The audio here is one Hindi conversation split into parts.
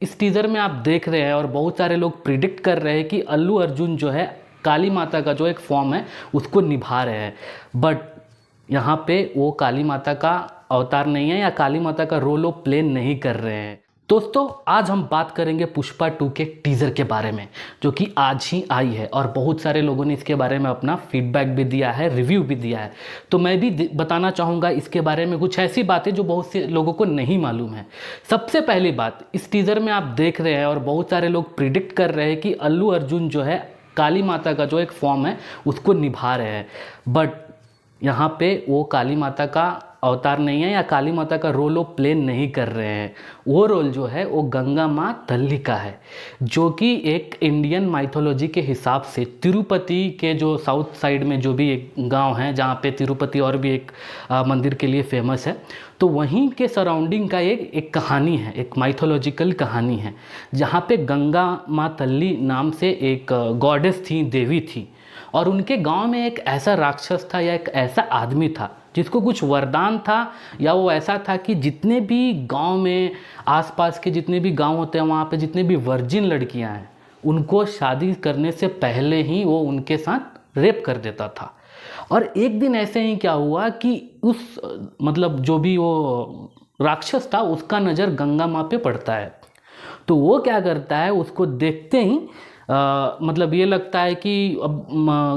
इस टीज़र में आप देख रहे हैं और बहुत सारे लोग प्रिडिक्ट कर रहे हैं कि अल्लू अर्जुन जो है काली माता का जो एक फॉर्म है उसको निभा रहे हैं। बट यहाँ पे वो काली माता का अवतार नहीं है या काली माता का रोल वो प्ले नहीं कर रहे हैं। दोस्तों, आज हम बात करेंगे पुष्पा 2 के टीज़र के बारे में, जो कि आज ही आई है और बहुत सारे लोगों ने इसके बारे में अपना फीडबैक भी दिया है, रिव्यू भी दिया है। तो मैं भी बताना चाहूँगा इसके बारे में कुछ ऐसी बातें जो बहुत से लोगों को नहीं मालूम है। सबसे पहली बात, इस टीज़र में आप देख रहे हैं और बहुत सारे लोग प्रिडिक्ट कर रहे हैं कि अल्लू अर्जुन जो है काली माता का जो एक फॉर्म है उसको निभा रहे हैं। बट यहाँ पे वो काली माता का अवतार नहीं है या काली माता का रोल वो प्ले नहीं कर रहे हैं। वो रोल जो है वो गंगा माँ तल्ली का है, जो कि एक इंडियन माइथोलॉजी के हिसाब से तिरुपति के जो साउथ साइड में जो भी एक गांव है जहाँ पे तिरुपति और भी एक मंदिर के लिए फेमस है, तो वहीं के सराउंडिंग का एक कहानी है, एक माइथोलॉजिकल कहानी है, जहाँ पे गंगा माँ तल्ली नाम से एक गॉडेस थी, देवी थी। और उनके गांव में एक ऐसा राक्षस था या एक ऐसा आदमी था जिसको कुछ वरदान था, या वो ऐसा था कि जितने भी गांव में आसपास के जितने भी गांव होते हैं वहाँ पे जितने भी वर्जिन लड़कियां हैं उनको शादी करने से पहले ही वो उनके साथ रेप कर देता था। और एक दिन ऐसे ही क्या हुआ कि उस जो भी वो राक्षस था उसका नज़र गंगा माँ पे पड़ता है। तो वो क्या करता है, उसको देखते ही ये लगता है कि अब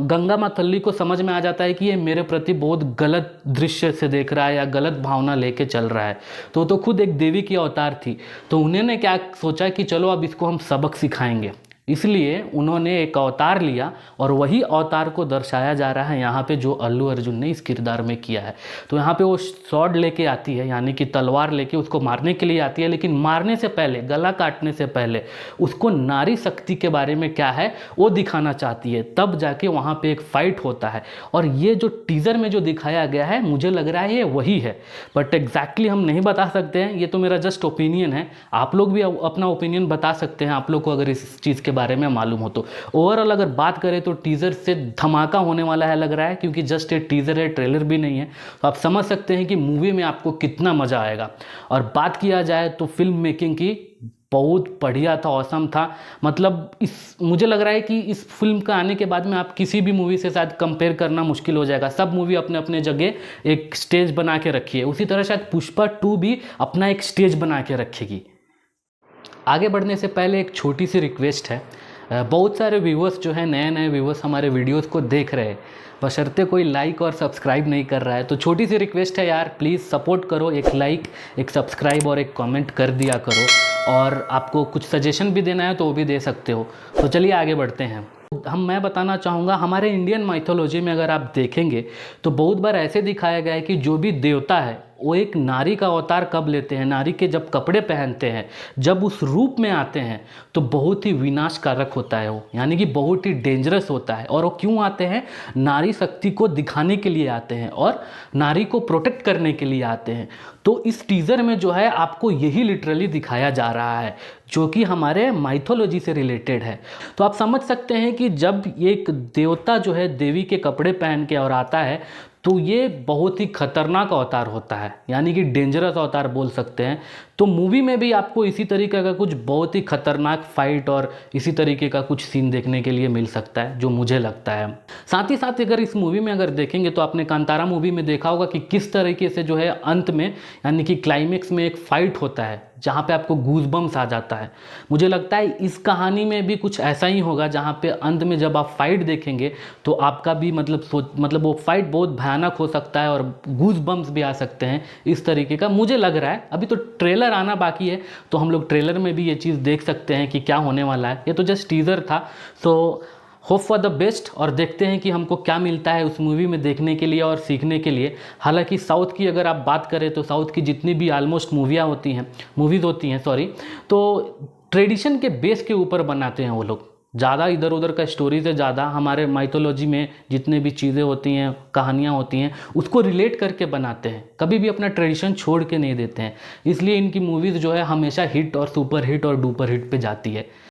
गंगा माँ तल्ली को समझ में आ जाता है कि ये मेरे प्रति बहुत गलत दृश्य से देख रहा है या गलत भावना लेके चल रहा है। तो खुद एक देवी की अवतार थी, तो उन्होंने क्या सोचा कि चलो अब इसको हम सबक सिखाएंगे। इसलिए उन्होंने एक अवतार लिया और वही अवतार को दर्शाया जा रहा है यहाँ पे, जो अल्लू अर्जुन ने इस किरदार में किया है। तो यहाँ पे वो स्वॉर्ड लेके आती है, यानी कि तलवार लेके उसको मारने के लिए आती है, लेकिन मारने से पहले, गला काटने से पहले उसको नारी शक्ति के बारे में क्या है वो दिखाना चाहती है। तब जाके वहाँ पे एक फाइट होता है और ये जो टीज़र में जो दिखाया गया है मुझे लग रहा है ये वही है, बट एग्जैक्टली हम नहीं बता सकते हैं। ये तो मेरा जस्ट ओपिनियन है, आप लोग भी अपना ओपिनियन बता सकते हैं, आप लोग को अगर इस चीज़ के बारे में मालूम हो तो। ओवरऑल अगर बात करें तो टीजर से धमाका होने वाला है लग रहा है, क्योंकि जस्ट ये टीजर है, ट्रेलर भी नहीं है। तो आप समझ सकते हैं कि मूवी में आपको कितना मजा आएगा। और बात किया जाए तो फिल्म मेकिंग की, बहुत बढ़िया था, औसम था। मुझे लग रहा है कि इस फिल्म का आने के बाद में आप किसी भी मूवी से शायद कंपेयर करना मुश्किल हो जाएगा। सब मूवी अपने अपने जगह एक स्टेज बना के रखी है, उसी तरह शायद पुष्पा 2 भी अपना एक स्टेज बना के रखेगी। आगे बढ़ने से पहले एक छोटी सी रिक्वेस्ट है, बहुत सारे व्यूवर्स जो हैं, नए नए व्यूवर्स हमारे वीडियोस को देख रहे हैं, बशर्ते कोई लाइक और सब्सक्राइब नहीं कर रहा है। तो छोटी सी रिक्वेस्ट है यार, प्लीज़ सपोर्ट करो, एक लाइक, एक सब्सक्राइब और एक कमेंट कर दिया करो। और आपको कुछ सजेशन भी देना है तो वो भी दे सकते हो। तो चलिए आगे बढ़ते हैं। मैं बताना चाहूँगा, हमारे इंडियन माइथोलॉजी में अगर आप देखेंगे तो बहुत बार ऐसे दिखाया गया है कि जो भी देवता है वो एक नारी का अवतार कब लेते हैं, नारी के जब कपड़े पहनते हैं, जब उस रूप में आते हैं तो बहुत ही विनाशकारक होता है वो, यानी कि बहुत ही डेंजरस होता है। और वो क्यों आते हैं? नारी शक्ति को दिखाने के लिए आते हैं और नारी को प्रोटेक्ट करने के लिए आते हैं। तो इस टीज़र में जो है आपको यही लिटरली दिखाया जा रहा है, जो कि हमारे माइथोलॉजी से रिलेटेड है। तो आप समझ सकते हैं कि जब एक देवता जो है देवी के कपड़े पहन के और आता है तो ये बहुत ही खतरनाक अवतार होता है, यानी कि डेंजरस अवतार बोल सकते हैं। तो मूवी में भी आपको इसी तरीके का कुछ बहुत ही खतरनाक फाइट और इसी तरीके का कुछ सीन देखने के लिए मिल सकता है, जो मुझे लगता है। साथ ही साथ अगर इस मूवी में अगर देखेंगे तो आपने कांतारा मूवी में देखा होगा कि किस तरीके से जो है अंत में, यानी कि क्लाइमेक्स में एक फाइट होता है जहाँ पे आपको गूज़बम्स आ जाता है। मुझे लगता है इस कहानी में भी कुछ ऐसा ही होगा, जहाँ पे अंत में जब आप फाइट देखेंगे तो आपका भी वो फाइट बहुत भयानक हो सकता है और गूज़बम्स भी आ सकते हैं, इस तरीके का मुझे लग रहा है। अभी तो ट्रेलर आना बाकी है, तो हम लोग ट्रेलर में भी ये चीज़ देख सकते हैं कि क्या होने वाला है। ये तो जस्ट टीज़र था, so hope for the best, और देखते हैं कि हमको क्या मिलता है उस मूवी में देखने के लिए और सीखने के लिए। हालांकि साउथ की अगर आप बात करें तो साउथ की जितनी भी ऑलमोस्ट मूवीज़ होती हैं तो ट्रेडिशन के बेस के ऊपर बनाते हैं वो लोग। ज़्यादा इधर उधर का स्टोरी से ज़्यादा हमारे माइथोलॉजी में जितने भी चीज़ें होती हैं, कहानियाँ होती हैं, उसको रिलेट करके बनाते हैं, कभी भी अपना ट्रेडिशन छोड़ के नहीं देते हैं। इसलिए इनकी मूवीज़ जो है हमेशा हिट और सुपर हिट और डुपर हिट पे जाती है।